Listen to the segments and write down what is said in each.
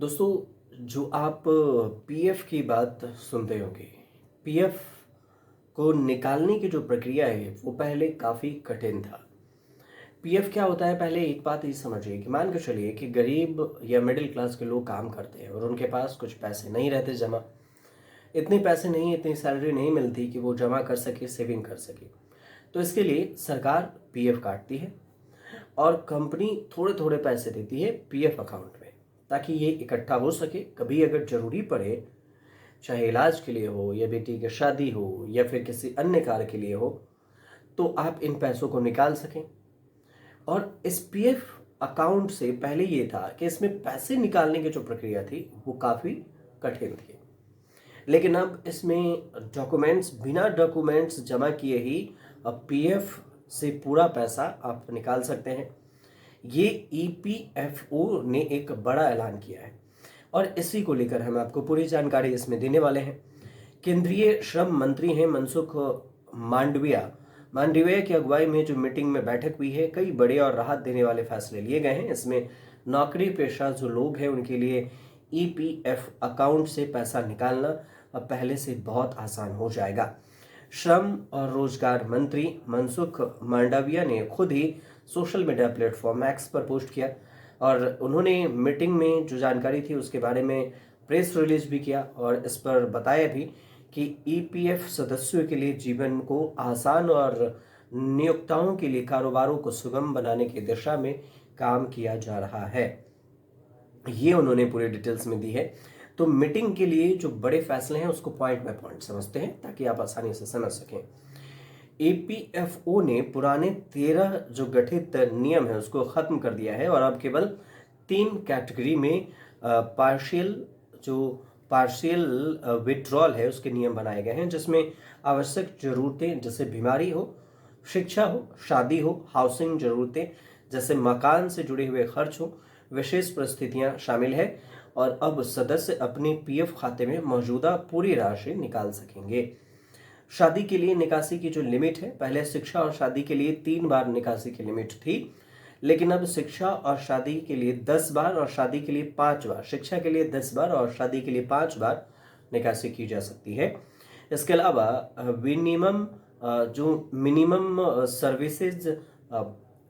दोस्तों, जो आप पीएफ की बात सुनते होंगे, पीएफ को निकालने की जो प्रक्रिया है वो पहले काफ़ी कठिन था। पीएफ क्या होता है, पहले एक बात ये समझिए कि मान के चलिए कि गरीब या मिडिल क्लास के लोग काम करते हैं और उनके पास कुछ पैसे नहीं रहते जमा। इतने पैसे नहीं, इतनी सैलरी नहीं मिलती कि वो जमा कर सके, सेविंग कर सके। तो इसके लिए सरकार पीएफ काटती है और कंपनी थोड़े थोड़े पैसे देती है पीएफ अकाउंट में, ताकि ये इकट्ठा हो सके। कभी अगर ज़रूरी पड़े, चाहे इलाज के लिए हो या बेटी की शादी हो या फिर किसी अन्य कार्य के लिए हो, तो आप इन पैसों को निकाल सकें। और इस पीएफ अकाउंट से पहले ये था कि इसमें पैसे निकालने की जो प्रक्रिया थी वो काफ़ी कठिन थी। लेकिन अब इसमें बिना डॉक्यूमेंट्स जमा किए ही अब पीएफ से पूरा पैसा आप निकाल सकते हैं। ये ईपीएफओ ने एक बड़ा ऐलान किया है और इसी को लेकर हम आपको पूरी जानकारी इसमें देने वाले हैं। केंद्रीय श्रम मंत्री हैं मनसुख मांडविया मांडविया की अगुवाई में जो मीटिंग में बैठक हुई है, कई बड़े और राहत देने वाले फैसले लिए गए हैं। इसमें नौकरी पेशा जो लोग हैं उनके लिए ईपीएफ अकाउंट से पैसा निकालना अब पहले से बहुत आसान हो जाएगा। श्रम और रोजगार मंत्री मनसुख मांडविया ने खुद ही सोशल मीडिया प्लेटफॉर्म एक्स पर पोस्ट किया और उन्होंने मीटिंग में जो जानकारी थी उसके बारे में प्रेस रिलीज भी किया और इस पर बताया भी कि ईपीएफ सदस्यों के लिए जीवन को आसान और नियोक्ताओं के लिए कारोबारों को सुगम बनाने की दिशा में काम किया जा रहा है। ये उन्होंने पूरी डिटेल्स में दी है। तो मीटिंग के लिए जो बड़े फैसले हैं उसको पॉइंट बाय पॉइंट समझते हैं ताकि आप आसानी से समझ सकें। ईपीएफओ ने पुराने 13 जो गठित नियम है उसको खत्म कर दिया है और अब केवल 3 कैटेगरी में पार्शियल पार्शियल विड्रॉल है उसके नियम बनाए गए हैं, जिसमें आवश्यक जरूरतें जैसे बीमारी हो, शिक्षा हो, शादी हो, हाउसिंग जरूरतें जैसे मकान से जुड़े हुए खर्च हो, विशेष परिस्थितियां शामिल है। और अब सदस्य अपने पीएफ खाते में मौजूदा पूरी राशि निकाल सकेंगे। शादी के लिए निकासी की जो लिमिट है, पहले शिक्षा और शादी के लिए 3 बार निकासी की लिमिट थी, लेकिन अब शिक्षा और शादी के लिए 10 बार और शादी के लिए 5 बार, शिक्षा के लिए 10 बार और शादी के लिए 5 बार निकासी की जा सकती है। इसके अलावा विनिमम जो मिनिमम सर्विसेज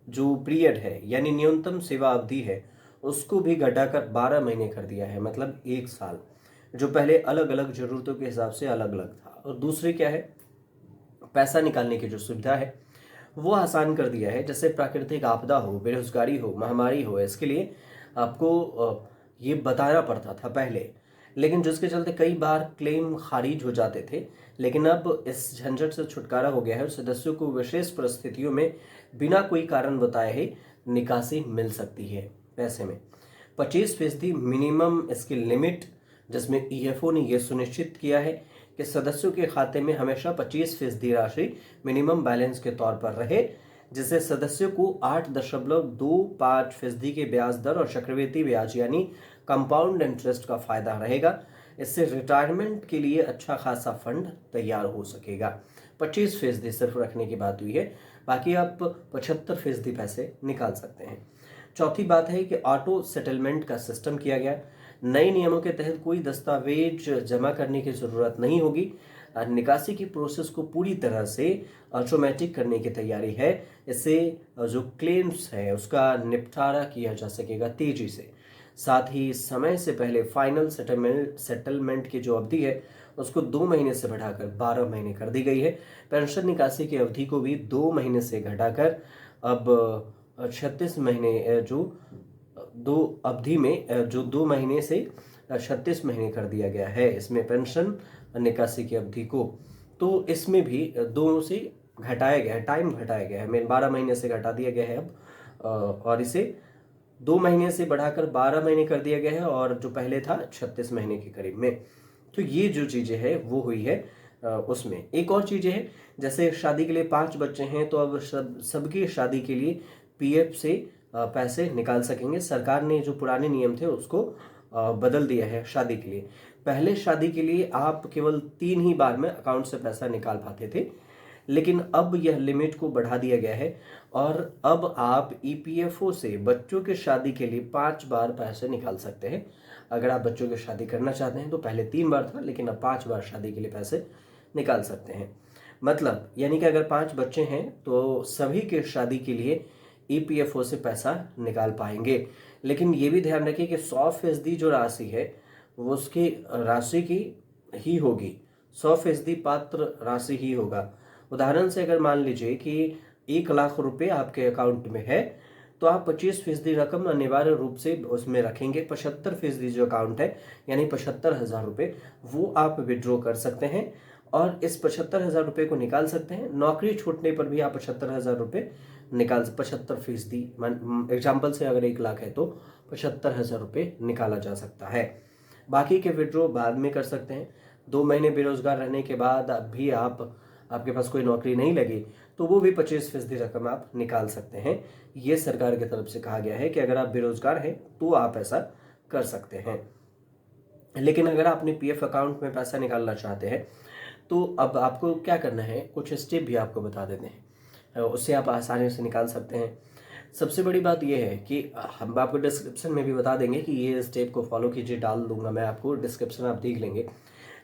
जो पीरियड है यानी न्यूनतम सेवा अवधि है उसको भी घटाकर 12 महीने कर दिया है, मतलब 1 साल, जो पहले अलग अलग जरूरतों के हिसाब से अलग अलग था। और दूसरी क्या है, पैसा निकालने की जो सुविधा है वो आसान कर दिया है। जैसे प्राकृतिक आपदा हो, बेरोजगारी हो, महामारी हो, इसके लिए आपको ये बताना पड़ता था पहले, लेकिन जिसके चलते कई बार क्लेम खारिज हो जाते थे। लेकिन अब इस झंझट से छुटकारा हो गया है और सदस्यों को विशेष परिस्थितियों में बिना कोई कारण बताए ही निकासी मिल सकती है पैसे में। 25% मिनिमम इसकी लिमिट, जिसमें ईएफओ ने यह सुनिश्चित किया है कि सदस्यों के खाते में हमेशा 25% राशि मिनिमम बैलेंस के तौर पर रहे, जिससे सदस्यों को 8.25% के ब्याज दर और चक्रवृद्धि ब्याज यानी कंपाउंड इंटरेस्ट का फायदा रहेगा। इससे रिटायरमेंट के लिए अच्छा खासा फंड तैयार हो सकेगा। 25% सिर्फ रखने की बात हुई है, बाकी आप 75% पैसे निकाल सकते हैं। चौथी बात है कि ऑटो सेटलमेंट का सिस्टम किया गया। नए नियमों के तहत कोई दस्तावेज जमा करने की जरूरत नहीं होगी। निकासी की प्रोसेस को पूरी तरह से ऑटोमेटिक करने की तैयारी है। इससे जो क्लेम्स है उसका निपटारा किया जा सकेगा तेजी से। साथ ही समय से पहले फाइनल सेटलमेंट की जो अवधि है उसको 2 महीने से बढ़ाकर 12 महीने कर दी गई है। पेंशन निकासी की अवधि को भी 2 महीने से घटाकर अब 36 महीने जो दो अवधि में जो 2 महीने से 36 महीने कर दिया गया है इसमें पेंशन निकासी की अवधि को। तो इसमें भी 2 से घटाया गया है, टाइम घटाया गया है, मैं 12 महीने से घटा दिया गया है अब, और इसे 2 महीने से बढ़ाकर 12 महीने कर दिया गया है और जो पहले था 36 महीने के करीब में। तो ये जो चीज़ें हैं वो हुई है उसमें। एक और चीज़ें हैं, जैसे शादी के लिए 5 बच्चे हैं तो अब सबकी शादी के लिए पीएफ से पैसे निकाल सकेंगे। सरकार ने जो पुराने नियम थे उसको बदल दिया है शादी के लिए। पहले शादी के लिए आप केवल 3 ही बार में अकाउंट से पैसा निकाल पाते थे, लेकिन अब यह लिमिट को बढ़ा दिया गया है और अब आप ईपीएफओ से बच्चों की शादी के लिए 5 बार पैसे निकाल सकते हैं। अगर आप बच्चों की शादी करना चाहते हैं तो पहले 3 बार था, लेकिन अब 5 बार शादी के लिए पैसे निकाल सकते हैं। मतलब यानी कि अगर 5 बच्चे हैं तो सभी के शादी के लिए ईपीएफओ से पैसा निकाल पाएंगे। लेकिन ये भी ध्यान रखिए कि 100% जो राशि है वो उसकी राशि की ही होगी, 100% पात्र राशि ही होगा। उदाहरण से अगर मान लीजिए कि 1 लाख रुपए आपके अकाउंट में है तो आप 25% रकम अनिवार्य रूप से उसमें रखेंगे। 75% जो अकाउंट है यानी 75,000 रुपये वो आप विड्रॉ कर सकते हैं और इस 75,000 रुपये को निकाल सकते हैं। नौकरी छूटने पर भी आप 75,000 रुपये निकाल 75%, एग्जाम्पल से अगर 1 लाख है तो 75,000 रुपये निकाला जा सकता है। बाकी के विड्रॉ बाद में कर सकते हैं। 2 महीने बेरोजगार रहने के बाद अब भी आपके पास कोई नौकरी नहीं लगी तो वो भी 25% रकम आप निकाल सकते हैं। ये सरकार की तरफ से कहा गया है कि अगर आप बेरोजगार हैं तो आप ऐसा कर सकते हैं। लेकिन अगर आप अपने पीएफ अकाउंट में पैसा निकालना चाहते हैं तो अब आपको क्या करना है, कुछ स्टेप भी आपको बता देते हैं, उससे आप आसानी से निकाल सकते हैं। सबसे बड़ी बात यह है कि हम आपको डिस्क्रिप्शन में भी बता देंगे कि ये स्टेप को फॉलो कीजिए, डाल दूंगा मैं आपको डिस्क्रिप्शन, आप देख लेंगे।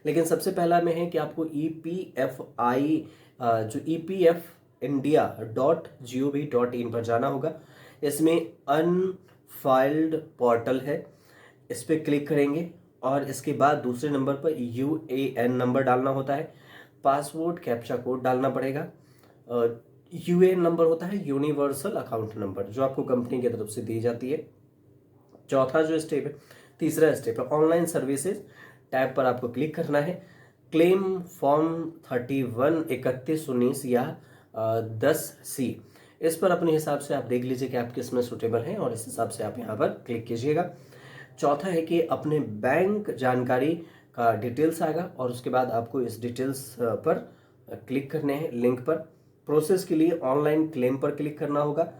लेकिन सबसे पहला में है कि आपको जो EPFindia.gov.in पर जाना होगा। इसमें अनफाइल्ड पोर्टल है, इस पर क्लिक करेंगे और इसके बाद दूसरे नंबर पर UAN नंबर डालना होता है, पासवर्ड कैप्चा कोड डालना पड़ेगा। UAN नंबर होता है यूनिवर्सल अकाउंट नंबर, जो आपको कंपनी की तरफ से दी जाती है। चौथा जो स्टेप है, तीसरा स्टेप है ऑनलाइन सर्विसेज टैब पर आपको क्लिक करना है। क्लेम फॉर्म 31/31/19 या 10C, इस पर अपने हिसाब से आप देख लीजिए कि आप किस में सुटेबल हैं और इस हिसाब से आप यहाँ पर क्लिक कीजिएगा। चौथा है कि अपने बैंक जानकारी का डिटेल्स आएगा और उसके बाद आपको इस डिटेल्स पर क्लिक करने हैं लिंक पर। प्रोसेस के लिए ऑनलाइन क्लेम पर क्लिक करना होगा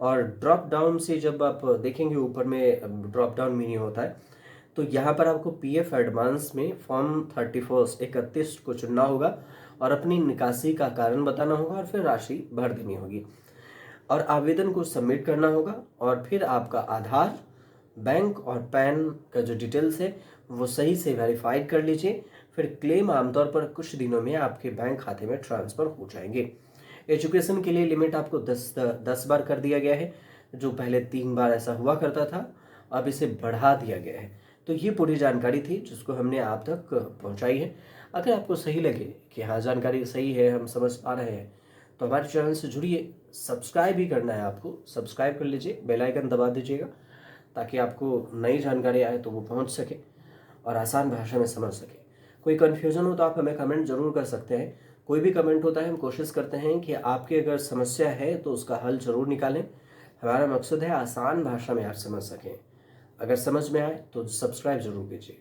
और ड्रॉप डाउन से जब आप देखेंगे ऊपर में ड्रॉप डाउन मेन्यू होता है तो यहाँ पर आपको पीएफ एडवांस में फॉर्म 31 को चुनना होगा और अपनी निकासी का कारण बताना होगा और फिर राशि भर देनी होगी और आवेदन को सबमिट करना होगा। और फिर आपका आधार, बैंक और पैन का जो डिटेल्स है वो सही से वेरीफाइड कर लीजिए। फिर क्लेम आमतौर पर कुछ दिनों में आपके बैंक खाते में ट्रांसफ़र हो जाएंगे। एजुकेशन के लिए लिमिट आपको 10 बार कर दिया गया है, जो पहले 3 बार ऐसा हुआ करता था, अब इसे बढ़ा दिया गया है। तो ये पूरी जानकारी थी जिसको हमने आप तक पहुंचाई है। अगर आपको सही लगे कि हाँ जानकारी सही है, हम समझ पा रहे हैं, तो हमारे चैनल से जुड़िए। सब्सक्राइब भी करना है आपको, सब्सक्राइब कर लीजिए, बेल आइकन दबा दीजिएगा ताकि आपको नई जानकारी आए तो वो पहुंच सके और आसान भाषा में समझ सके। कोई कन्फ्यूज़न हो तो आप हमें कमेंट ज़रूर कर सकते हैं। कोई भी कमेंट होता है हम कोशिश करते हैं कि आपकी अगर समस्या है तो उसका हल ज़रूर निकालें। हमारा मकसद है आसान भाषा में आप समझ सकें। अगर समझ में आए तो सब्सक्राइब ज़रूर कीजिए।